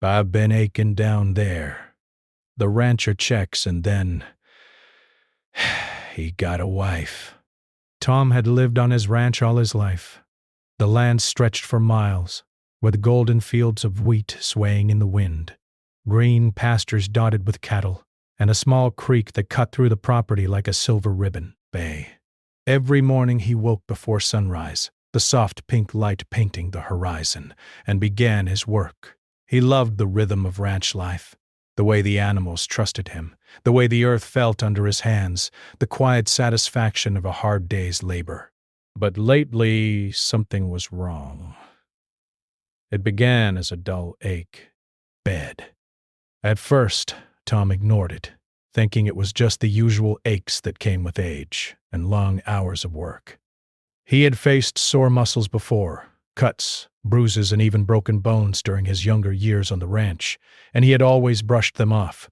I've been aching down there. The rancher checks, and then he got a wife. Tom had lived on his ranch all his life. The land stretched for miles, with golden fields of wheat swaying in the wind, green pastures dotted with cattle, and a small creek that cut through the property like a silver ribbon. Every morning he woke before sunrise, the soft pink light painting the horizon, and began his work. He loved the rhythm of ranch life, the way the animals trusted him, the way the earth felt under his hands, the quiet satisfaction of a hard day's labor. But lately, something was wrong. It began as a dull ache. Bed. At first, Tom ignored it, thinking it was just the usual aches that came with age and long hours of work. He had faced sore muscles before, cuts, bruises, and even broken bones during his younger years on the ranch, and he had always brushed them off.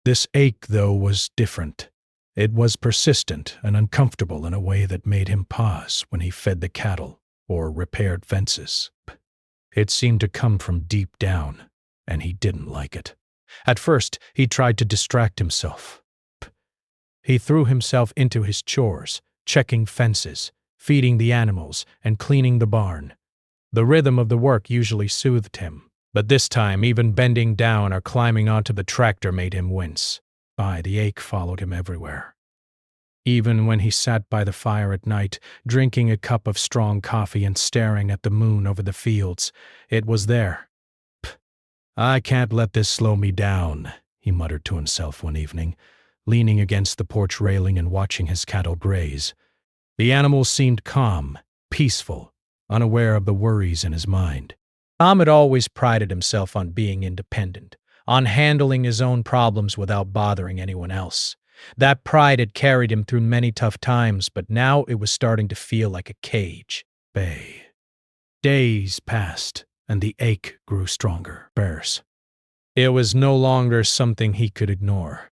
This ache, though, was different. It was persistent and uncomfortable in a way that made him pause when he fed the cattle or repaired fences. It seemed to come from deep down, and he didn't like it. At first, he tried to distract himself. He threw himself into his chores, checking fences, feeding the animals, and cleaning the barn. The rhythm of the work usually soothed him, but this time even bending down or climbing onto the tractor made him wince. The ache followed him everywhere. Even when he sat by the fire at night, drinking a cup of strong coffee and staring at the moon over the fields, it was there. I can't let this slow me down, he muttered to himself one evening, leaning against the porch railing and watching his cattle graze. The animals seemed calm, peaceful, unaware of the worries in his mind. Tom had always prided himself on being independent, on handling his own problems without bothering anyone else. That pride had carried him through many tough times, but now it was starting to feel like a cage. Days passed, and the ache grew stronger. It was no longer something he could ignore.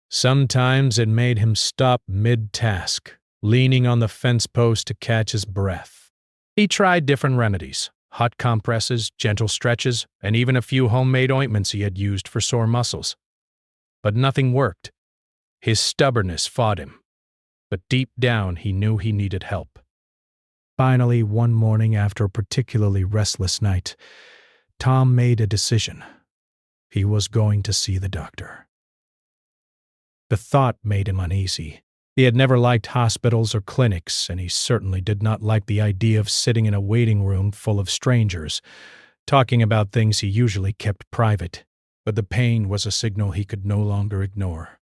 Sometimes it made him stop mid-task, leaning on the fence post to catch his breath. He tried different remedies, hot compresses, gentle stretches, and even a few homemade ointments he had used for sore muscles. But nothing worked. His stubbornness fought him, but deep down he knew he needed help. Finally, one morning after a particularly restless night, Tom made a decision. He was going to see the doctor. The thought made him uneasy. He had never liked hospitals or clinics, and he certainly did not like the idea of sitting in a waiting room full of strangers, talking about things he usually kept private. But the pain was a signal he could no longer ignore.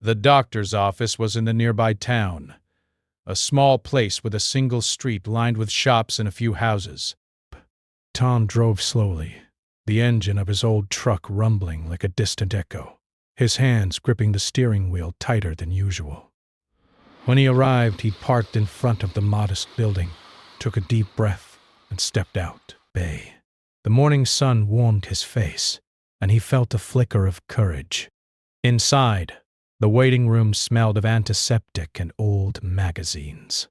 The doctor's office was in the nearby town, a small place with a single street lined with shops and a few houses. Tom drove slowly, the engine of his old truck rumbling like a distant echo, his hands gripping the steering wheel tighter than usual. When he arrived, he parked in front of the modest building, took a deep breath, and stepped out. The morning sun warmed his face, and he felt a flicker of courage. Inside, the waiting room smelled of antiseptic and old magazines.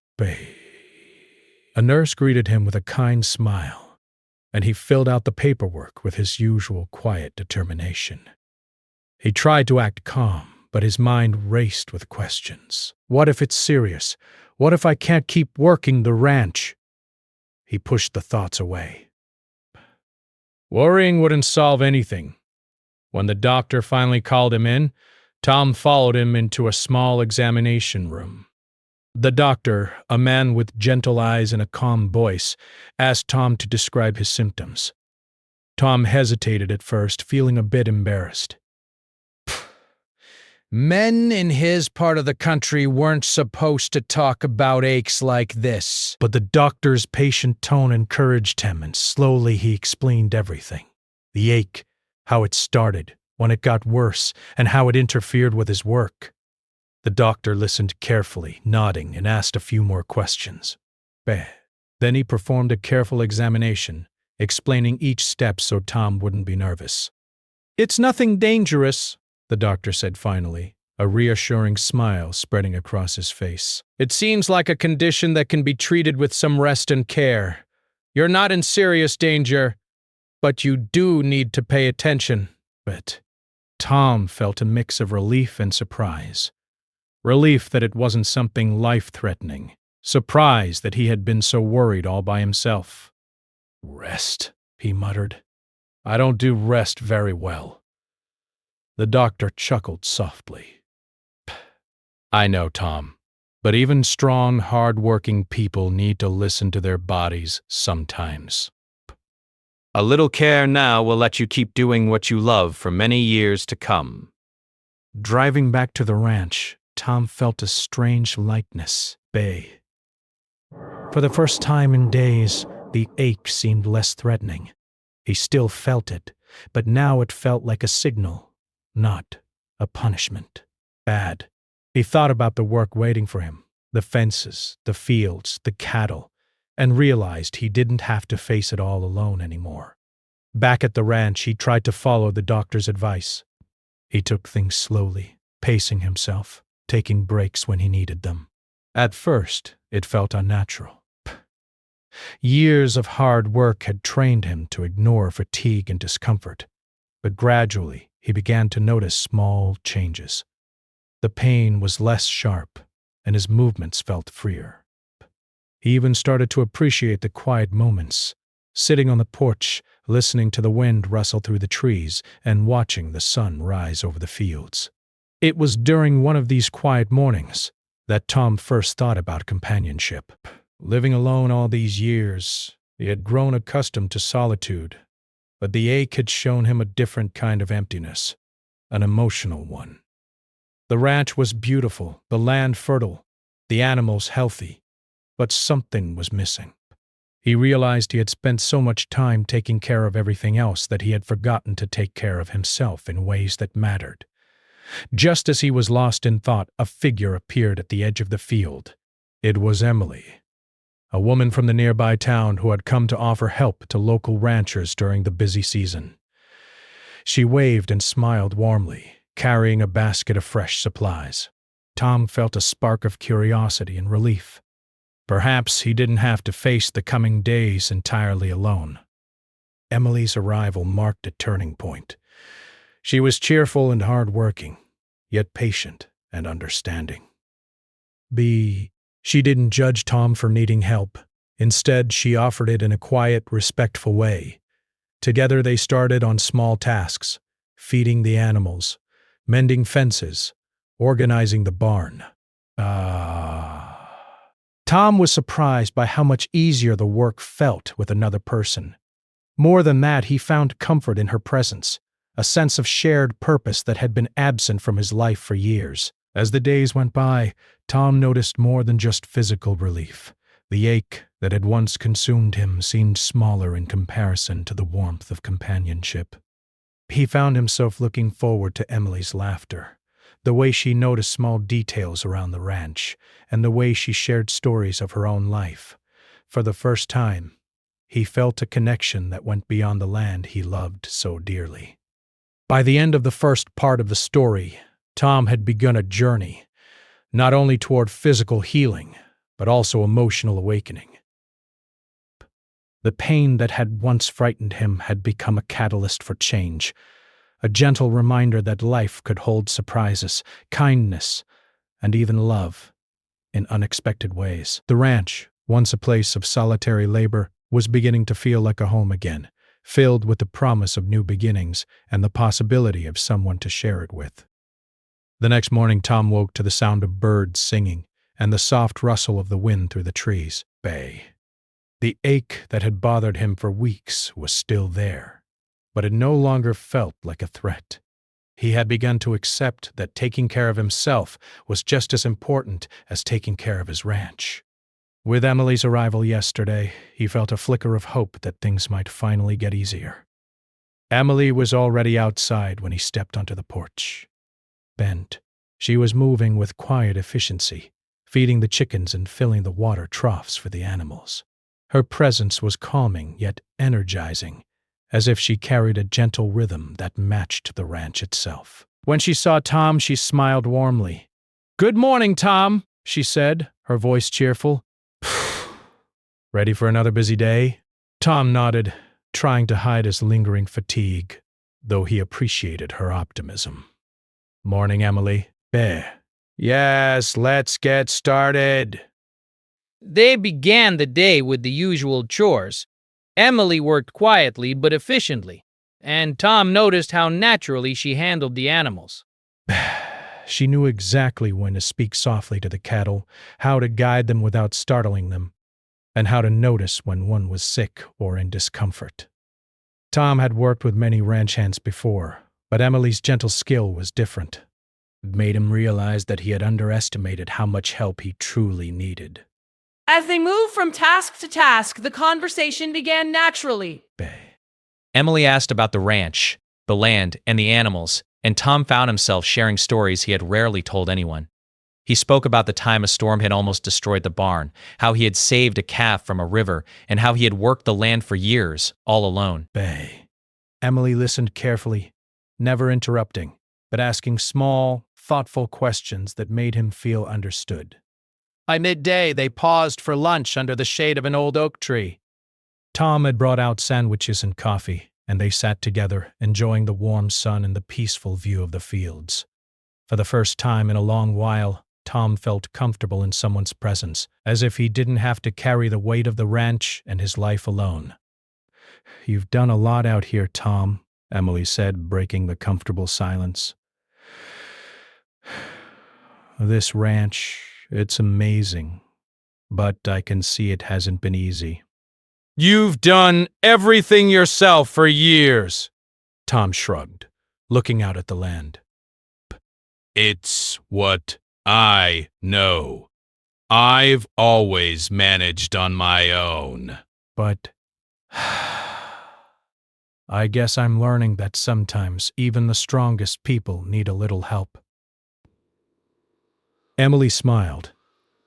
A nurse greeted him with a kind smile, and he filled out the paperwork with his usual quiet determination. He tried to act calm, but his mind raced with questions. What if it's serious? What if I can't keep working the ranch? He pushed the thoughts away. Worrying wouldn't solve anything. When the doctor finally called him in, Tom followed him into a small examination room. The doctor, a man with gentle eyes and a calm voice, asked Tom to describe his symptoms. Tom hesitated at first, feeling a bit embarrassed. Men in his part of the country weren't supposed to talk about aches like this. But the doctor's patient tone encouraged him, and slowly he explained everything. The ache, how it started, when it got worse, and how it interfered with his work. The doctor listened carefully, nodding, and asked a few more questions. Then he performed a careful examination, explaining each step so Tom wouldn't be nervous. It's nothing dangerous, the doctor said finally, a reassuring smile spreading across his face. It seems like a condition that can be treated with some rest and care. You're not in serious danger. But you do need to pay attention. But Tom felt a mix of relief and surprise. Relief that it wasn't something life-threatening. Surprise that he had been so worried all by himself. Rest, he muttered. I don't do rest very well. The doctor chuckled softly. I know, Tom, but even strong, hard-working people need to listen to their bodies sometimes. A little care now will let you keep doing what you love for many years to come. Driving back to the ranch, Tom felt a strange lightness. For the first time in days, the ache seemed less threatening. He still felt it, but now it felt like a signal, not a punishment. Bad. He thought about the work waiting for him, the fences, the fields, the cattle, and realized he didn't have to face it all alone anymore. Back at the ranch, he tried to follow the doctor's advice. He took things slowly, pacing himself, taking breaks when he needed them. At first, it felt unnatural. Years of hard work had trained him to ignore fatigue and discomfort, but gradually he began to notice small changes. The pain was less sharp, and his movements felt freer. He even started to appreciate the quiet moments, sitting on the porch, listening to the wind rustle through the trees and watching the sun rise over the fields. It was during one of these quiet mornings that Tom first thought about companionship. Living alone all these years, he had grown accustomed to solitude, but the ache had shown him a different kind of emptiness, an emotional one. The ranch was beautiful, the land fertile, the animals healthy, but something was missing. He realized he had spent so much time taking care of everything else that he had forgotten to take care of himself in ways that mattered. Just as he was lost in thought, a figure appeared at the edge of the field. It was Emily, a woman from the nearby town who had come to offer help to local ranchers during the busy season. She waved and smiled warmly, carrying a basket of fresh supplies. Tom felt a spark of curiosity and relief. Perhaps he didn't have to face the coming days entirely alone. Emily's arrival marked a turning point. She was cheerful and hard-working, yet patient and understanding. She didn't judge Tom for needing help. Instead, she offered it in a quiet, respectful way. Together they started on small tasks, feeding the animals, mending fences, organizing the barn. Tom was surprised by how much easier the work felt with another person. More than that, he found comfort in her presence, a sense of shared purpose that had been absent from his life for years. As the days went by, Tom noticed more than just physical relief. The ache that had once consumed him seemed smaller in comparison to the warmth of companionship. He found himself looking forward to Emily's laughter, the way she noticed small details around the ranch, and the way she shared stories of her own life. For the first time, he felt a connection that went beyond the land he loved so dearly. By the end of the first part of the story, Tom had begun a journey, not only toward physical healing, but also emotional awakening. The pain that had once frightened him had become a catalyst for change, a gentle reminder that life could hold surprises, kindness, and even love in unexpected ways. The ranch, once a place of solitary labor, was beginning to feel like a home again, filled with the promise of new beginnings and the possibility of someone to share it with. The next morning, Tom woke to the sound of birds singing and the soft rustle of the wind through the trees. The ache that had bothered him for weeks was still there, but it no longer felt like a threat. He had begun to accept that taking care of himself was just as important as taking care of his ranch. With Emily's arrival yesterday, he felt a flicker of hope that things might finally get easier. Emily was already outside when he stepped onto the porch. Bent, she was moving with quiet efficiency, feeding the chickens and filling the water troughs for the animals. Her presence was calming yet energizing, as if she carried a gentle rhythm that matched the ranch itself. When she saw Tom, she smiled warmly. "Good morning, Tom," she said, her voice cheerful. "Ready for another busy day?" Tom nodded, trying to hide his lingering fatigue, though he appreciated her optimism. "Morning, Emily." "Yes, let's get started." They began the day with the usual chores. Emily worked quietly but efficiently, and Tom noticed how naturally she handled the animals. She knew exactly when to speak softly to the cattle, how to guide them without startling them, and how to notice when one was sick or in discomfort. Tom had worked with many ranch hands before, but Emily's gentle skill was different. It made him realize that he had underestimated how much help he truly needed. As they moved from task to task, the conversation began naturally. Emily asked about the ranch, the land, and the animals, and Tom found himself sharing stories he had rarely told anyone. He spoke about the time a storm had almost destroyed the barn, how he had saved a calf from a river, and how he had worked the land for years, all alone. Emily listened carefully, never interrupting, but asking small, thoughtful questions that made him feel understood. By midday, they paused for lunch under the shade of an old oak tree. Tom had brought out sandwiches and coffee, and they sat together, enjoying the warm sun and the peaceful view of the fields. For the first time in a long while, Tom felt comfortable in someone's presence, as if he didn't have to carry the weight of the ranch and his life alone. "You've done a lot out here, Tom," Emily said, breaking the comfortable silence. "This ranch, it's amazing, but I can see it hasn't been easy." "You've done everything yourself for years," Tom shrugged, looking out at the land. "It's what I know. I've always managed on my own." "But I guess I'm learning that sometimes even the strongest people need a little help." Emily smiled,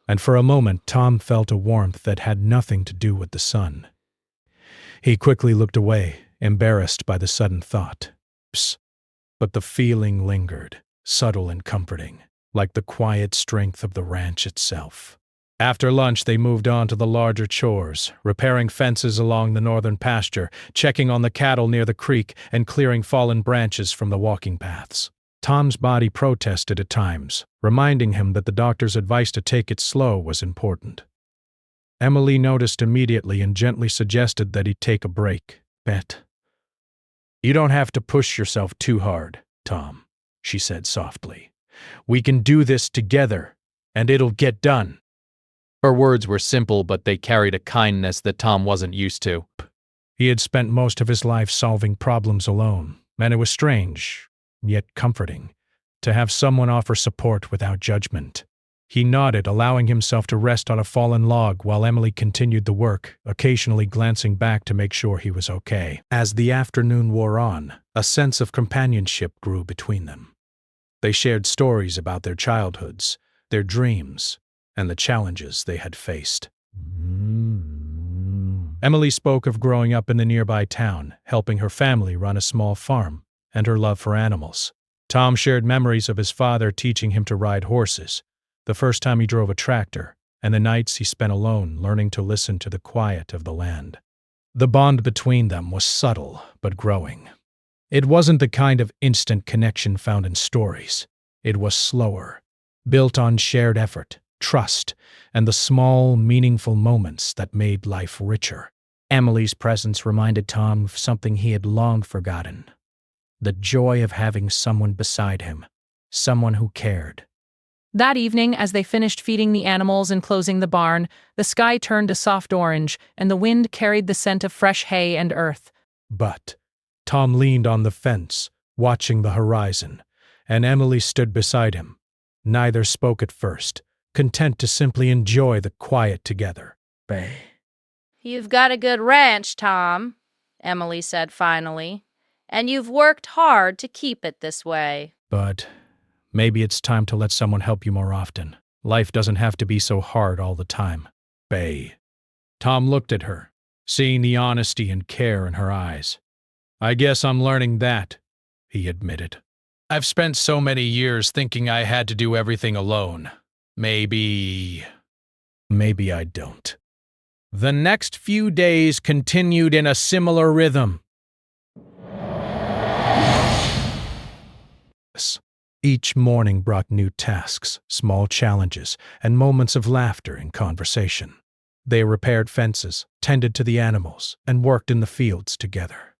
and for a moment Tom felt a warmth that had nothing to do with the sun. He quickly looked away, embarrassed by the sudden thought. But the feeling lingered, subtle and comforting, like the quiet strength of the ranch itself. After lunch, they moved on to the larger chores, repairing fences along the northern pasture, checking on the cattle near the creek, and clearing fallen branches from the walking paths. Tom's body protested at times, reminding him that the doctor's advice to take it slow was important. Emily noticed immediately and gently suggested that he take a break. "You don't have to push yourself too hard, Tom," she said softly. "We can do this together, and it'll get done." Her words were simple, but they carried a kindness that Tom wasn't used to. He had spent most of his life solving problems alone, and it was strange, yet comforting, to have someone offer support without judgment. He nodded, allowing himself to rest on a fallen log while Emily continued the work, occasionally glancing back to make sure he was okay. As the afternoon wore on, a sense of companionship grew between them. They shared stories about their childhoods, their dreams, and the challenges they had faced. Emily spoke of growing up in the nearby town, helping her family run a small farm, and her love for animals. Tom shared memories of his father teaching him to ride horses, the first time he drove a tractor, and the nights he spent alone learning to listen to the quiet of the land. The bond between them was subtle but growing. It wasn't the kind of instant connection found in stories. It was slower, built on shared effort, trust, and the small, meaningful moments that made life richer. Emily's presence reminded Tom of something he had long forgotten: the joy of having someone beside him, someone who cared. That evening, as they finished feeding the animals and closing the barn, the sky turned a soft orange, and the wind carried the scent of fresh hay and earth. But Tom leaned on the fence, watching the horizon, and Emily stood beside him. Neither spoke at first, content to simply enjoy the quiet together. "You've got a good ranch, Tom," Emily said finally, "and you've worked hard to keep it this way." But maybe it's time to let someone help you more often. Life doesn't have to be so hard all the time. Tom looked at her, seeing the honesty and care in her eyes. "I guess I'm learning that," he admitted. "I've spent so many years thinking I had to do everything alone. Maybe I don't." The next few days continued in a similar rhythm. Each morning brought new tasks, small challenges, and moments of laughter and conversation. They repaired fences, tended to the animals, and worked in the fields together.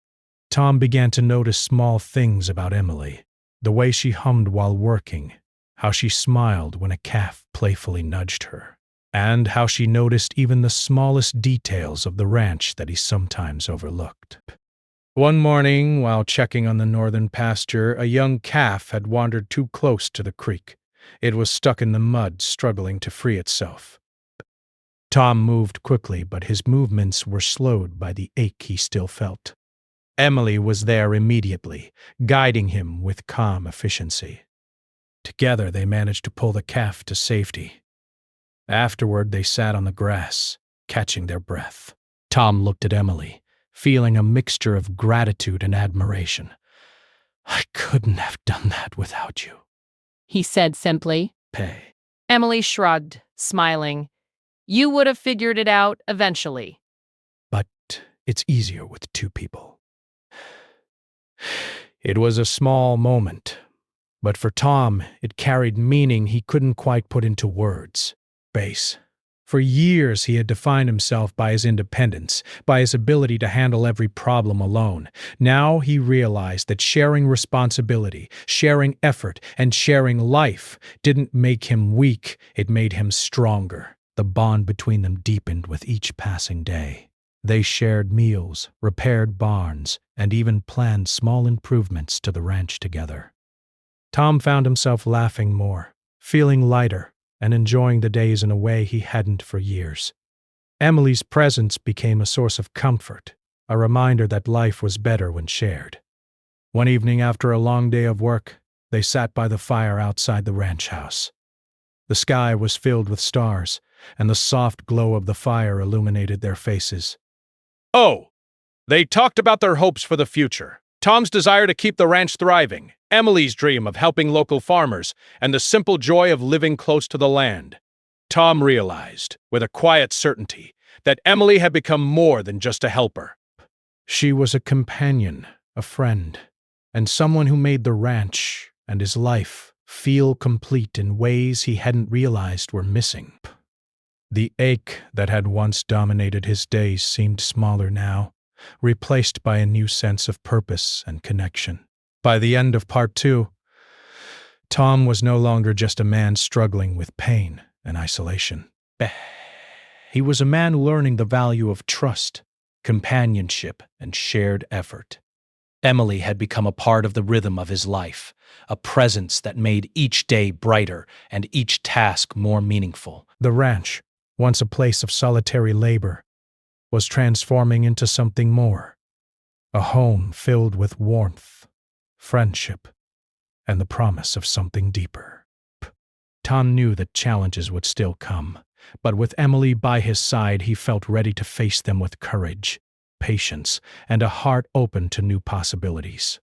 Tom began to notice small things about Emily, the way she hummed while working, how she smiled when a calf playfully nudged her, and how she noticed even the smallest details of the ranch that he sometimes overlooked. One morning, while checking on the northern pasture, a young calf had wandered too close to the creek. It was stuck in the mud, struggling to free itself. Tom moved quickly, but his movements were slowed by the ache he still felt. Emily was there immediately, guiding him with calm efficiency. Together they managed to pull the calf to safety. Afterward, they sat on the grass, catching their breath. Tom looked at Emily, feeling a mixture of gratitude and admiration. "I couldn't have done that without you," he said simply. Pay. Emily shrugged, smiling. "You would have figured it out eventually." But it's easier with two people. It was a small moment, but for Tom, it carried meaning he couldn't quite put into words. Base. For years, he had defined himself by his independence, by his ability to handle every problem alone. Now he realized that sharing responsibility, sharing effort, and sharing life didn't make him weak, it made him stronger. The bond between them deepened with each passing day. They shared meals, repaired barns, and even planned small improvements to the ranch together. Tom found himself laughing more, feeling lighter, and enjoying the days in a way he hadn't for years. Emily's presence became a source of comfort, a reminder that life was better when shared. One evening after a long day of work, they sat by the fire outside the ranch house. The sky was filled with stars, and the soft glow of the fire illuminated their faces. Oh, they talked about their hopes for the future. Tom's desire to keep the ranch thriving, Emily's dream of helping local farmers, and the simple joy of living close to the land. Tom realized, with a quiet certainty, that Emily had become more than just a helper. She was a companion, a friend, and someone who made the ranch and his life feel complete in ways he hadn't realized were missing. The ache that had once dominated his days seemed smaller now, replaced by a new sense of purpose and connection. By the end of part 2, Tom was no longer just a man struggling with pain and isolation. He was a man learning the value of trust, companionship, and shared effort. Emily had become a part of the rhythm of his life, a presence that made each day brighter and each task more meaningful. The ranch, once a place of solitary labor, was transforming into something more, a home filled with warmth, friendship, and the promise of something deeper. Tom knew that challenges would still come, but with Emily by his side, he felt ready to face them with courage, patience, and a heart open to new possibilities.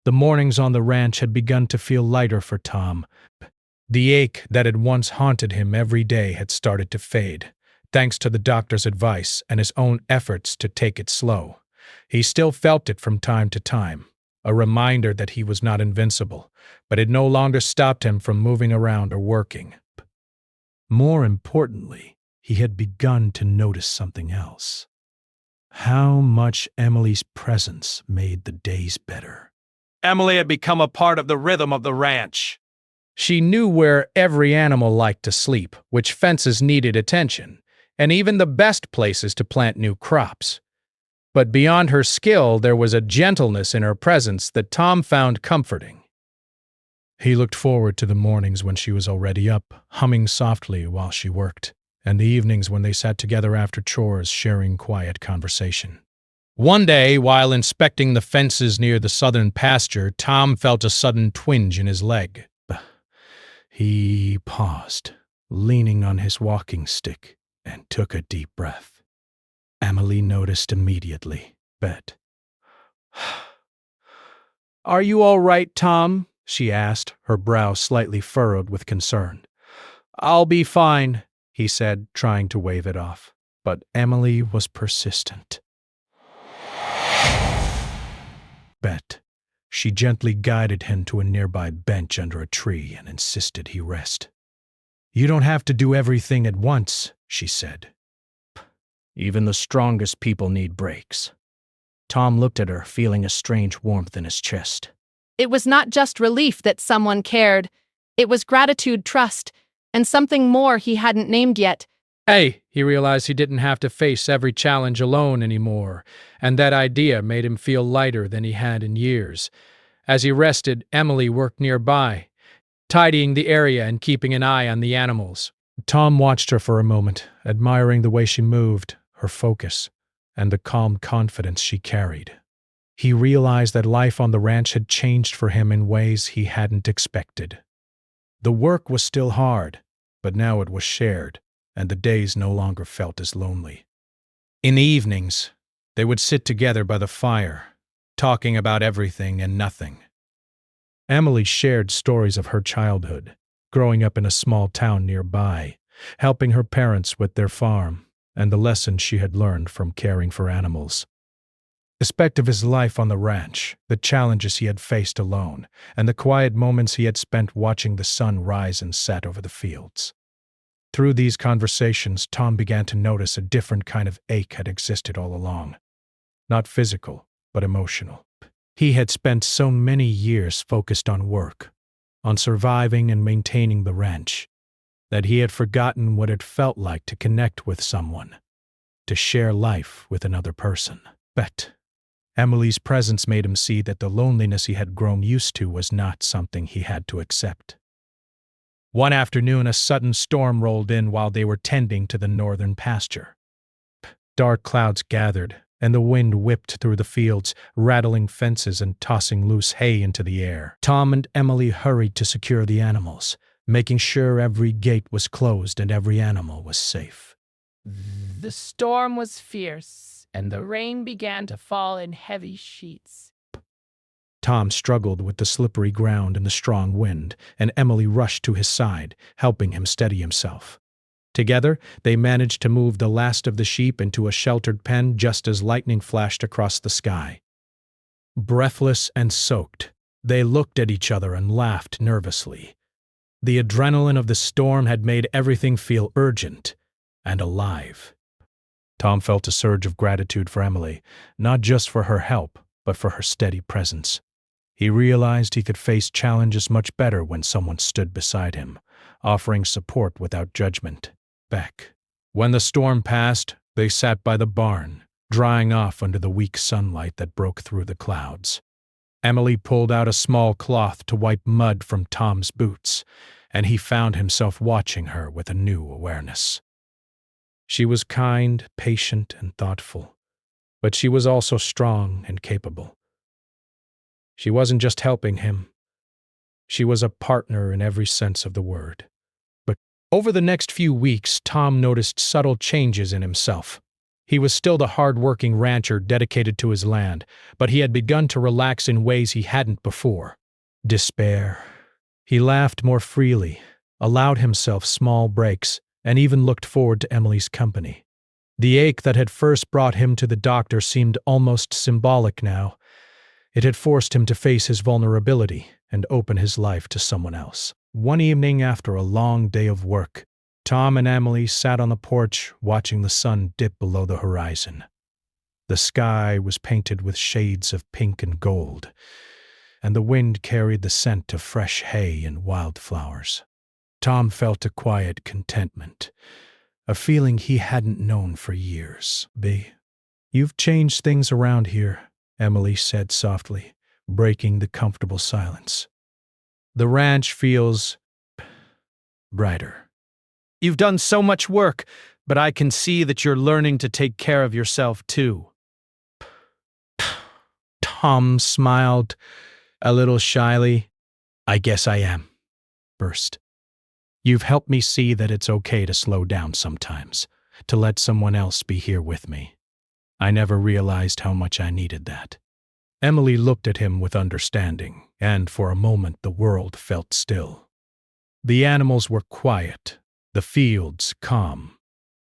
The mornings on the ranch had begun to feel lighter for Tom. The ache that had once haunted him every day had started to fade, thanks to the doctor's advice and his own efforts to take it slow. He still felt it from time to time, a reminder that he was not invincible, but it no longer stopped him from moving around or working. More importantly, he had begun to notice something else. How much Emily's presence made the days better. Emily had become a part of the rhythm of the ranch. She knew where every animal liked to sleep, which fences needed attention, and even the best places to plant new crops. But beyond her skill, there was a gentleness in her presence that Tom found comforting. He looked forward to the mornings when she was already up, humming softly while she worked, and the evenings when they sat together after chores, sharing quiet conversation. One day, while inspecting the fences near the southern pasture, Tom felt a sudden twinge in his leg. He paused, leaning on his walking stick, and took a deep breath. Emily noticed immediately. Bet. "Are you all right, Tom?" she asked, her brow slightly furrowed with concern. "I'll be fine," he said, trying to wave it off. But Emily was persistent. Bet. She gently guided him to a nearby bench under a tree and insisted he rest. "You don't have to do everything at once," she said. "Even the strongest people need breaks." Tom looked at her, feeling a strange warmth in his chest. It was not just relief that someone cared. It was gratitude, trust, and something more he hadn't named yet. He realized he didn't have to face every challenge alone anymore, and that idea made him feel lighter than he had in years. As he rested, Emily worked nearby, tidying the area and keeping an eye on the animals. Tom watched her for a moment, admiring the way she moved, her focus, and the calm confidence she carried. He realized that life on the ranch had changed for him in ways he hadn't expected. The work was still hard, but now it was shared, and the days no longer felt as lonely. In the evenings, they would sit together by the fire, talking about everything and nothing. Emily shared stories of her childhood, growing up in a small town nearby, helping her parents with their farm, and the lessons she had learned from caring for animals. The aspect of his life on the ranch, the challenges he had faced alone, and the quiet moments he had spent watching the sun rise and set over the fields. Through these conversations, Tom began to notice a different kind of ache had existed all along. Not physical, but emotional. He had spent so many years focused on work, on surviving and maintaining the ranch, that he had forgotten what it felt like to connect with someone, to share life with another person. But Emily's presence made him see that the loneliness he had grown used to was not something he had to accept. One afternoon, a sudden storm rolled in while they were tending to the northern pasture. Dark clouds gathered, and the wind whipped through the fields, rattling fences and tossing loose hay into the air. Tom and Emily hurried to secure the animals, making sure every gate was closed and every animal was safe. The storm was fierce, and the rain began to fall in heavy sheets. Tom struggled with the slippery ground and the strong wind, and Emily rushed to his side, helping him steady himself. Together, they managed to move the last of the sheep into a sheltered pen just as lightning flashed across the sky. Breathless and soaked, they looked at each other and laughed nervously. The adrenaline of the storm had made everything feel urgent and alive. Tom felt a surge of gratitude for Emily, not just for her help, but for her steady presence. He realized he could face challenges much better when someone stood beside him, offering support without judgment. When the storm passed, they sat by the barn, drying off under the weak sunlight that broke through the clouds. Emily pulled out a small cloth to wipe mud from Tom's boots, and he found himself watching her with a new awareness. She was kind, patient, and thoughtful, but she was also strong and capable. She wasn't just helping him. She was a partner in every sense of the word. But over the next few weeks, Tom noticed subtle changes in himself. He was still the hard-working rancher dedicated to his land, but he had begun to relax in ways he hadn't before. Despair. He laughed more freely, allowed himself small breaks, and even looked forward to Emily's company. The ache that had first brought him to the doctor seemed almost symbolic now. It had forced him to face his vulnerability and open his life to someone else. One evening after a long day of work, Tom and Emily sat on the porch watching the sun dip below the horizon. The sky was painted with shades of pink and gold, and the wind carried the scent of fresh hay and wildflowers. Tom felt a quiet contentment, a feeling he hadn't known for years. "You've changed things around here," Emily said softly, breaking the comfortable silence. "The ranch feels brighter. You've done so much work, but I can see that you're learning to take care of yourself too." Tom smiled, a little shyly. "I guess I am." Burst. "You've helped me see that it's okay to slow down sometimes, to let someone else be here with me. I never realized how much I needed that." Emily looked at him with understanding, and for a moment the world felt still. The animals were quiet, the fields calm,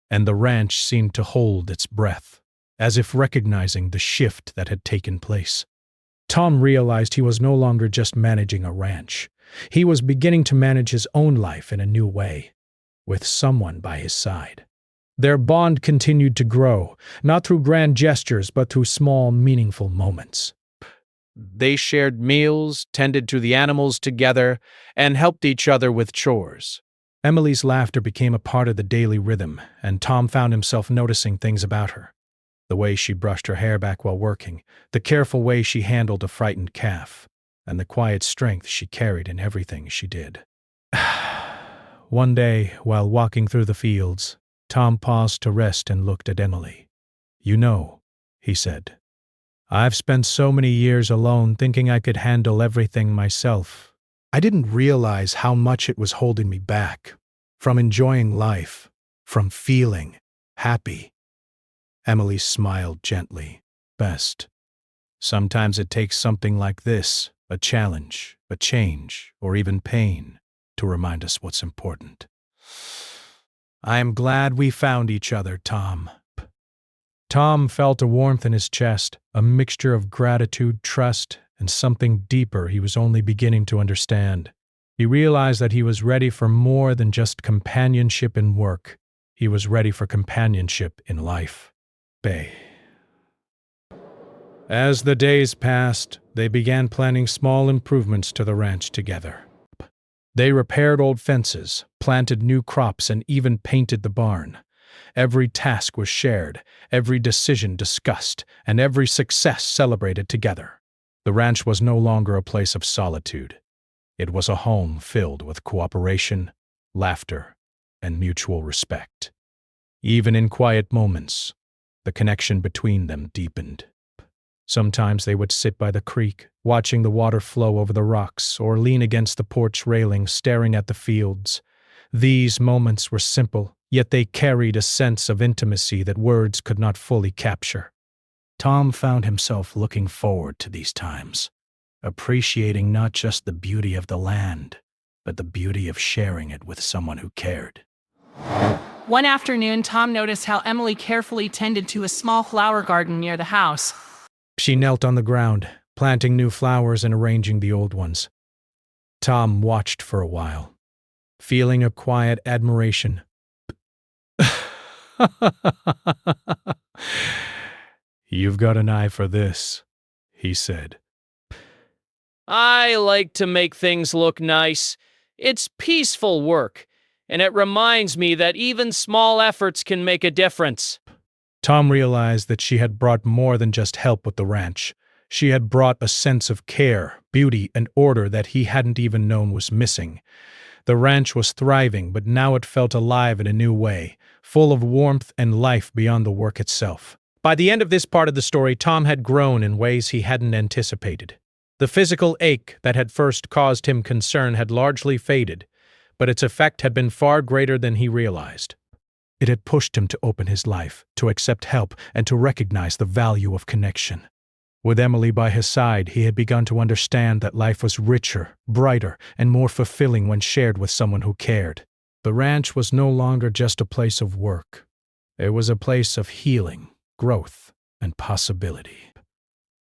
and the ranch seemed to hold its breath, as if recognizing the shift that had taken place. Tom realized he was no longer just managing a ranch. He was beginning to manage his own life in a new way, with someone by his side. Their bond continued to grow, not through grand gestures but through small, meaningful moments. They shared meals, tended to the animals together, and helped each other with chores. Emily's laughter became a part of the daily rhythm, and Tom found himself noticing things about her. The way she brushed her hair back while working, the careful way she handled a frightened calf, and the quiet strength she carried in everything she did. One day, while walking through the fields, Tom paused to rest and looked at Emily. "You know," he said, "I've spent so many years alone thinking I could handle everything myself. I didn't realize how much it was holding me back from enjoying life, from feeling happy." Emily smiled gently. "Best. Sometimes it takes something like this, a challenge, a change, or even pain, to remind us what's important. I am glad we found each other, Tom." Tom felt a warmth in his chest, a mixture of gratitude, trust, and something deeper he was only beginning to understand. He realized that he was ready for more than just companionship in work. He was ready for companionship in life. As the days passed, they began planning small improvements to the ranch together. They repaired old fences, planted new crops, and even painted the barn. Every task was shared, every decision discussed, and every success celebrated together. The ranch was no longer a place of solitude. It was a home filled with cooperation, laughter, and mutual respect. Even in quiet moments, the connection between them deepened. Sometimes they would sit by the creek, watching the water flow over the rocks, or lean against the porch railing, staring at the fields. These moments were simple, yet they carried a sense of intimacy that words could not fully capture. Tom found himself looking forward to these times, appreciating not just the beauty of the land, but the beauty of sharing it with someone who cared. One afternoon, Tom noticed how Emily carefully tended to a small flower garden near the house. She knelt on the ground, planting new flowers and arranging the old ones. Tom watched for a while, feeling a quiet admiration. "You've got an eye for this," he said. I like to make things look nice. It's peaceful work, and it reminds me that even small efforts can make a difference. Tom realized that she had brought more than just help with the ranch. She had brought a sense of care, beauty, and order that he hadn't even known was missing. The ranch was thriving, but now it felt alive in a new way, full of warmth and life beyond the work itself. By the end of this part of the story, Tom had grown in ways he hadn't anticipated. The physical ache that had first caused him concern had largely faded, but its effect had been far greater than he realized. It had pushed him to open his life, to accept help, and to recognize the value of connection. With Emily by his side, he had begun to understand that life was richer, brighter, and more fulfilling when shared with someone who cared. The ranch was no longer just a place of work. It was a place of healing, growth, and possibility.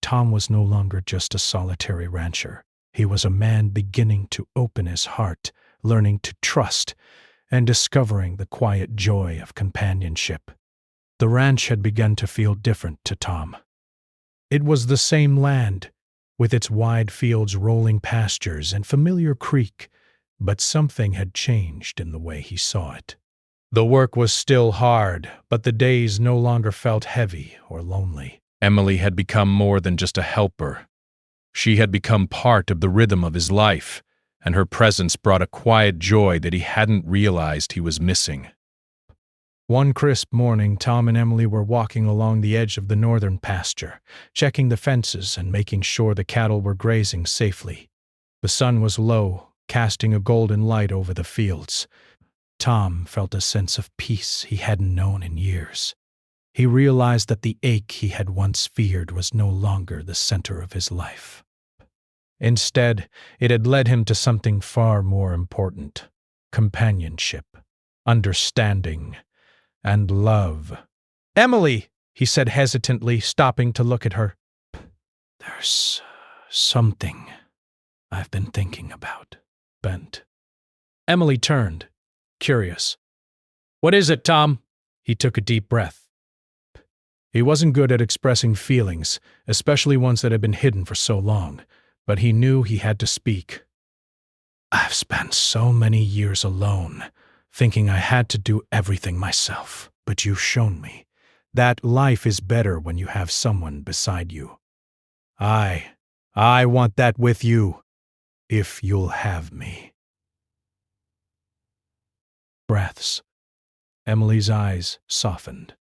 Tom was no longer just a solitary rancher. He was a man beginning to open his heart, learning to trust, and discovering the quiet joy of companionship. The ranch had begun to feel different to Tom. It was the same land, with its wide fields, rolling pastures, and familiar creek, but something had changed in the way he saw it. The work was still hard, but the days no longer felt heavy or lonely. Emily had become more than just a helper. She had become part of the rhythm of his life, and her presence brought a quiet joy that he hadn't realized he was missing. One crisp morning, Tom and Emily were walking along the edge of the northern pasture, checking the fences and making sure the cattle were grazing safely. The sun was low, casting a golden light over the fields. Tom felt a sense of peace he hadn't known in years. He realized that the ache he had once feared was no longer the center of his life. Instead, it had led him to something far more important: companionship, understanding, and love. Emily, he said hesitantly, stopping to look at her. There's something I've been thinking about, Bent. Emily turned, curious. What is it, Tom? He took a deep breath. He wasn't good at expressing feelings, especially ones that had been hidden for so long, but he knew he had to speak. I've spent so many years alone, thinking I had to do everything myself, but you've shown me that life is better when you have someone beside you. I want that with you, if you'll have me. Breaths. Emily's eyes softened,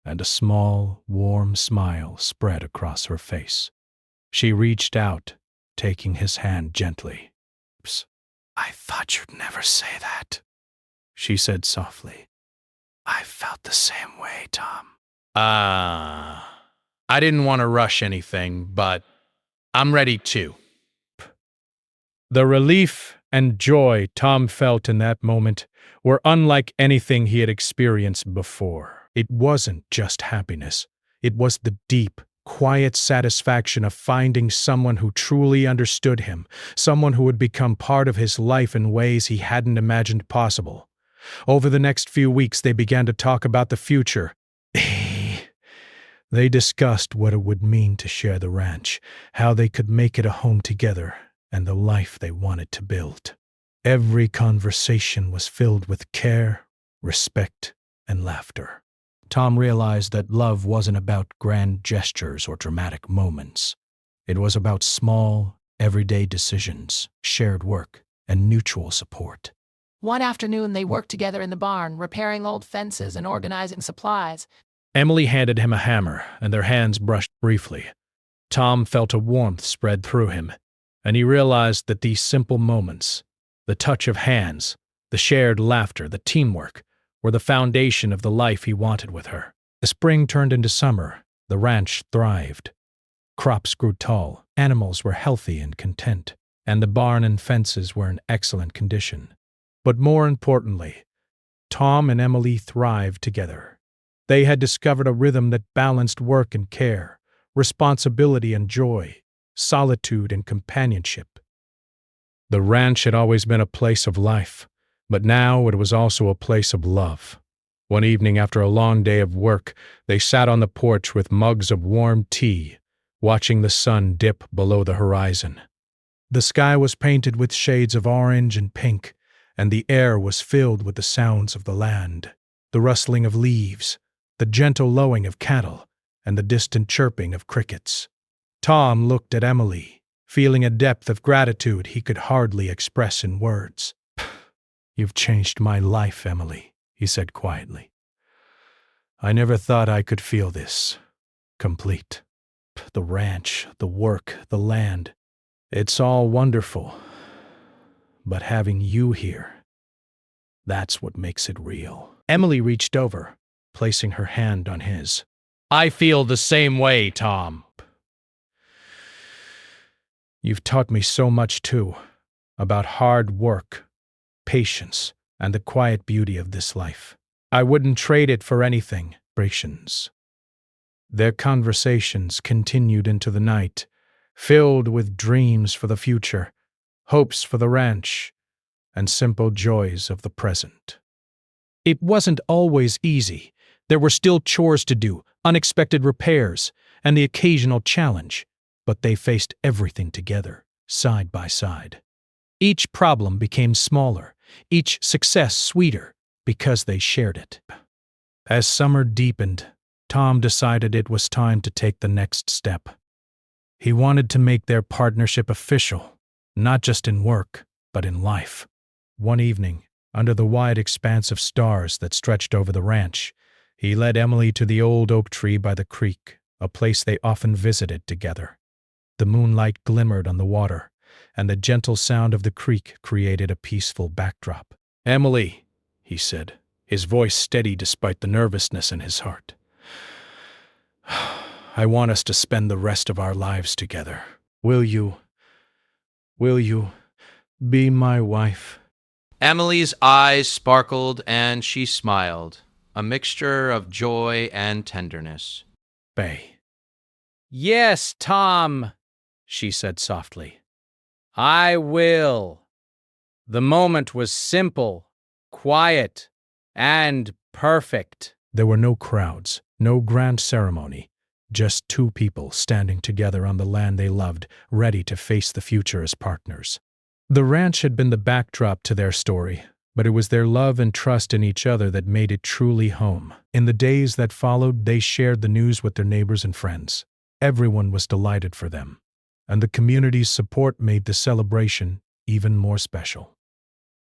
and a small, warm smile spread across her face. She reached out, taking his hand gently. I thought you'd never say that, she said softly. I felt the same way, Tom. I didn't want to rush anything, but I'm ready too. The relief and joy Tom felt in that moment were unlike anything he had experienced before. It wasn't just happiness. It was the deep, quiet satisfaction of finding someone who truly understood him, someone who would become part of his life in ways he hadn't imagined possible. Over the next few weeks, they began to talk about the future. They discussed what it would mean to share the ranch, how they could make it a home together, and the life they wanted to build. Every conversation was filled with care, respect, and laughter. Tom realized that love wasn't about grand gestures or dramatic moments. It was about small, everyday decisions, shared work, and mutual support. One afternoon, they worked together in the barn, repairing old fences and organizing supplies. Emily handed him a hammer, and their hands brushed briefly. Tom felt a warmth spread through him, and he realized that these simple moments, the touch of hands, the shared laughter, the teamwork, were the foundation of the life he wanted with her. The spring turned into summer, the ranch thrived. Crops grew tall, animals were healthy and content, and the barn and fences were in excellent condition. But more importantly, Tom and Emily thrived together. They had discovered a rhythm that balanced work and care, responsibility and joy, solitude and companionship. The ranch had always been a place of life, but now it was also a place of love. One evening after a long day of work, they sat on the porch with mugs of warm tea, watching the sun dip below the horizon. The sky was painted with shades of orange and pink, and the air was filled with the sounds of the land, the rustling of leaves, the gentle lowing of cattle, and the distant chirping of crickets. Tom looked at Emily, feeling a depth of gratitude he could hardly express in words. You've changed my life, Emily, he said quietly. I never thought I could feel this. Complete. The ranch, the work, the land. It's all wonderful. But having you here, that's what makes it real. Emily reached over, placing her hand on his. I feel the same way, Tom. You've taught me so much, too, about hard work, patience, and the quiet beauty of this life. I wouldn't trade it for anything. Their conversations continued into the night, filled with dreams for the future, hopes for the ranch, and simple joys of the present. It wasn't always easy. There were still chores to do, unexpected repairs, and the occasional challenge, but they faced everything together, side by side. Each problem became smaller, each success sweeter, because they shared it. As summer deepened, Tom decided it was time to take the next step. He wanted to make their partnership official, not just in work, but in life. One evening, under the wide expanse of stars that stretched over the ranch, he led Emily to the old oak tree by the creek, a place they often visited together. The moonlight glimmered on the water, and the gentle sound of the creek created a peaceful backdrop. Emily, he said, his voice steady despite the nervousness in his heart. I want us to spend the rest of our lives together. Will you be my wife? Emily's eyes sparkled and she smiled. a mixture of joy and tenderness. Bay. "Yes, Tom," she said softly. "I will." The moment was simple, quiet, and perfect. There were no crowds, no grand ceremony, just two people standing together on the land they loved, ready to face the future as partners. The ranch had been the backdrop to their story, but it was their love and trust in each other that made it truly home. In the days that followed, they shared the news with their neighbors and friends. Everyone was delighted for them, and the community's support made the celebration even more special.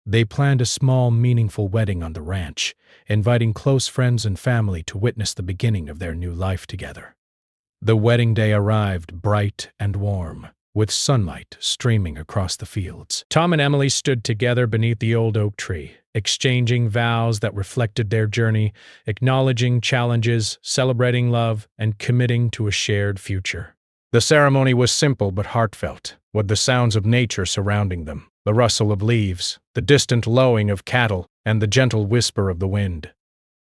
They planned a small, meaningful wedding on the ranch, inviting close friends and family to witness the beginning of their new life together. The wedding day arrived bright and warm, with sunlight streaming across the fields. Tom and Emily stood together beneath the old oak tree, exchanging vows that reflected their journey, acknowledging challenges, celebrating love, and committing to a shared future. The ceremony was simple but heartfelt, with the sounds of nature surrounding them, the rustle of leaves, the distant lowing of cattle, and the gentle whisper of the wind.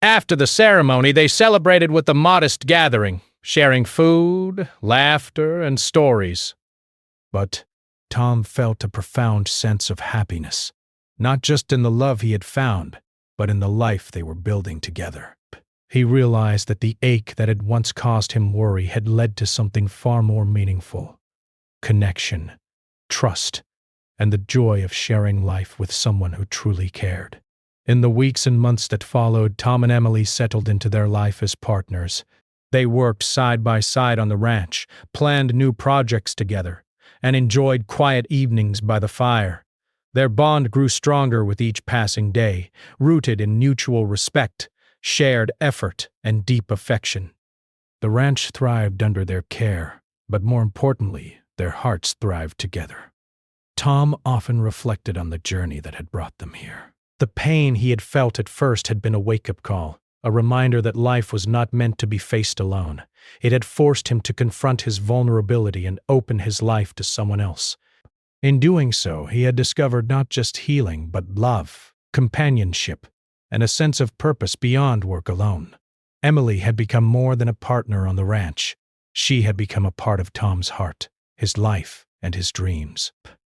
After the ceremony, they celebrated with a modest gathering, sharing food, laughter, and stories. But Tom felt a profound sense of happiness, not just in the love he had found, but in the life they were building together. He realized that the ache that had once caused him worry had led to something far more meaningful: connection, trust, and the joy of sharing life with someone who truly cared. In the weeks and months that followed, Tom and Emily settled into their life as partners. They worked side by side on the ranch, planned new projects together, and enjoyed quiet evenings by the fire. Their bond grew stronger with each passing day, rooted in mutual respect, shared effort, and deep affection. The ranch thrived under their care, but more importantly, their hearts thrived together. Tom often reflected on the journey that had brought them here. The pain he had felt at first had been a wake-up call, a reminder that life was not meant to be faced alone. It had forced him to confront his vulnerability and open his life to someone else. In doing so, he had discovered not just healing, but love, companionship, and a sense of purpose beyond work alone. Emily had become more than a partner on the ranch. She had become a part of Tom's heart, his life, and his dreams.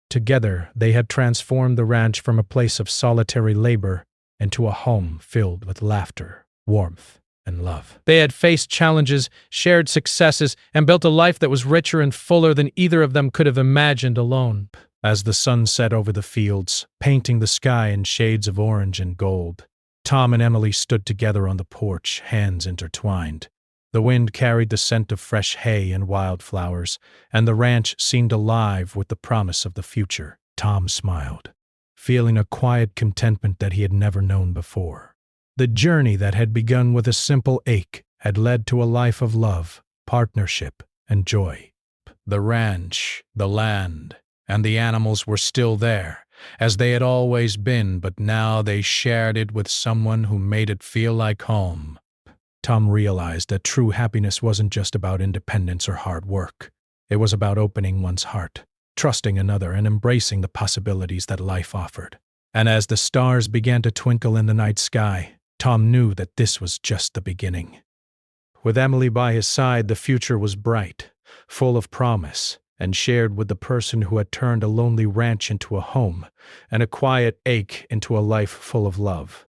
Together, they had transformed the ranch from a place of solitary labor into a home filled with laughter, warmth, and love. They had faced challenges, shared successes, and built a life that was richer and fuller than either of them could have imagined alone. As the sun set over the fields, painting the sky in shades of orange and gold, Tom and Emily stood together on the porch, hands intertwined. The wind carried the scent of fresh hay and wildflowers, and the ranch seemed alive with the promise of the future. Tom smiled, feeling a quiet contentment that he had never known before. The journey that had begun with a simple ache had led to a life of love, partnership, and joy. The ranch, the land, and the animals were still there, as they had always been, but now they shared it with someone who made it feel like home. Tom realized that true happiness wasn't just about independence or hard work. It was about opening one's heart, trusting another, and embracing the possibilities that life offered. And as the stars began to twinkle in the night sky, Tom knew that this was just the beginning. With Emily by his side, the future was bright, full of promise, and shared with the person who had turned a lonely ranch into a home, and a quiet ache into a life full of love.